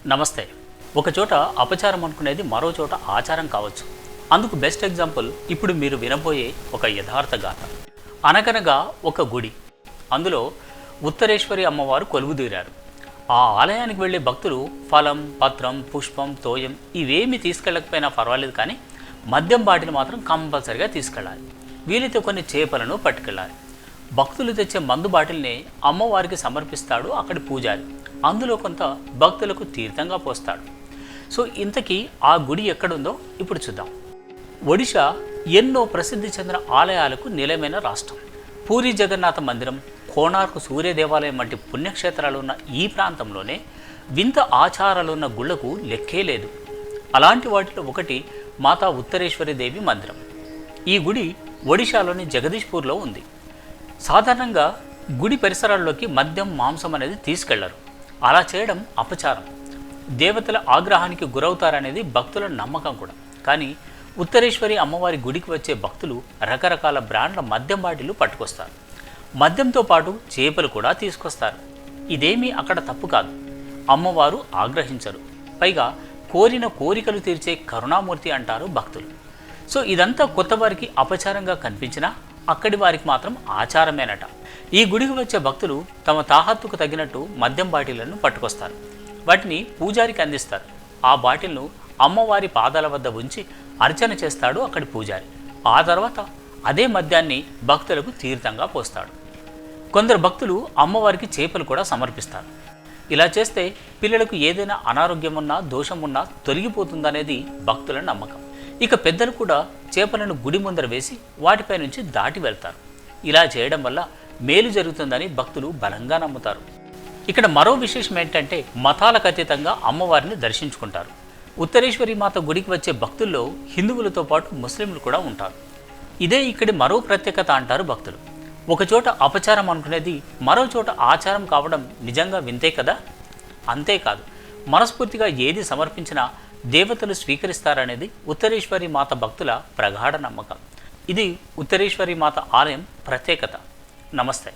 నమస్తే. ఒక చోట అపచారం అనుకునేది మరో చోట ఆచారం కావచ్చు. అందుకు బెస్ట్ ఎగ్జాంపుల్ ఇప్పుడు మీరు వినబోయే ఒక యథార్థ గాథ. అనగనగా ఒక గుడి, అందులో ఉత్తరేశ్వరి అమ్మవారు కొలువుదీరారు. ఆ ఆలయానికి వెళ్ళే భక్తులు ఫలం, పత్రం, పుష్పం, తోయం ఇవేమీ తీసుకెళ్ళకపోయినా పర్వాలేదు, కానీ మద్యం బాటిల్ మాత్రం కంపల్సరిగా తీసుకెళ్ళాలి. వీలైతే కొన్ని చేపలను పట్టుకెళ్ళాలి. భక్తులు తెచ్చే మందు బాటిల్ని అమ్మవారికి సమర్పిస్తాడు అక్కడి పూజారి. అందులో కొంత భక్తులకు తీర్థంగా పోస్తాడు. సో ఇంతకీ ఆ గుడి ఎక్కడుందో ఇప్పుడు చూద్దాం. ఒడిషా ఎన్నో ప్రసిద్ధి చెందిన ఆలయాలకు నిలయమైన రాష్ట్రం. పూరి జగన్నాథ మందిరం, కోణార్కు సూర్య దేవాలయం వంటి పుణ్యక్షేత్రాలు ఉన్న ఈ ప్రాంతంలోనే వింత ఆచారాలున్న గుళ్లకు లెక్కే లేదు. అలాంటి వాటిలో ఒకటి మాతా ఉత్తరేశ్వరి దేవి మందిరం. ఈ గుడి ఒడిషాలోని జగదీష్పూర్లో ఉంది. సాధారణంగా గుడి పరిసరాల్లోకి మద్యం, మాంసం అనేది తీసుకెళ్లరు. అలా చేయడం అపచారం, దేవతల ఆగ్రహానికి గురవుతారనేది భక్తుల నమ్మకం కూడా. కానీ ఉత్తరేశ్వరి అమ్మవారి గుడికి వచ్చే భక్తులు రకరకాల బ్రాండ్ల మద్యం బాటిళ్లు పట్టుకొస్తారు. మద్యంతో పాటు చేపలు కూడా తీసుకొస్తారు. ఇదేమీ అక్కడ తప్పు కాదు. అమ్మవారు ఆగ్రహించరు. పైగా కోరిన కోరికలు తీర్చే కరుణామూర్తి అంటారు భక్తులు. సో ఇదంతా కొత్త వారికి అపచారంగా కనిపించినా అక్కడి వారికి మాత్రం ఆచారమేనట. ఈ గుడికి వచ్చే భక్తులు తమ తాహత్తుకు తగినట్టు మద్యం బాటిళ్లను పట్టుకొస్తారు. వాటిని పూజారికి అందిస్తారు. ఆ బాటిల్ను అమ్మవారి పాదాల వద్ద ఉంచి అర్చన చేస్తాడు అక్కడి పూజారి. ఆ తర్వాత అదే మద్యాన్ని భక్తులకు తీర్థంగా పోస్తాడు. కొందరు భక్తులు అమ్మవారికి చేపలు కూడా సమర్పిస్తారు. ఇలా చేస్తే పిల్లలకు ఏదైనా అనారోగ్యం ఉన్నా, దోషం ఉన్నా తొలగిపోతుందనేది భక్తుల నమ్మకం. ఇక పెద్దలు కూడా చేపలను గుడి ముందర వేసి వాటిపై నుంచి దాటి వెళ్తారు. ఇలా చేయడం వల్ల మేలు జరుగుతుందని భక్తులు బలంగా నమ్ముతారు. ఇక్కడ మరో విశేషం ఏంటంటే మతాలకు అతీతంగా అమ్మవారిని దర్శించుకుంటారు. ఉత్తరేశ్వరి మాత గుడికి వచ్చే భక్తుల్లో హిందువులతో పాటు ముస్లింలు కూడా ఉంటారు. ఇదే ఇక్కడి మరో ప్రత్యేకత అంటారు భక్తులు. ఒకచోట అపచారం అనుకునేది మరో చోట ఆచారం కావడం నిజంగా వింతే కదా. అంతేకాదు, మనస్ఫూర్తిగా ఏది సమర్పించినా దేవతలు స్వీకరిస్తారనేది ఉత్తరేశ్వరి మాత భక్తుల ప్రగాఢ నమ్మకం. ఇది ఉత్తరేశ్వరి మాత ఆలయం ప్రత్యేకత. నమస్తే.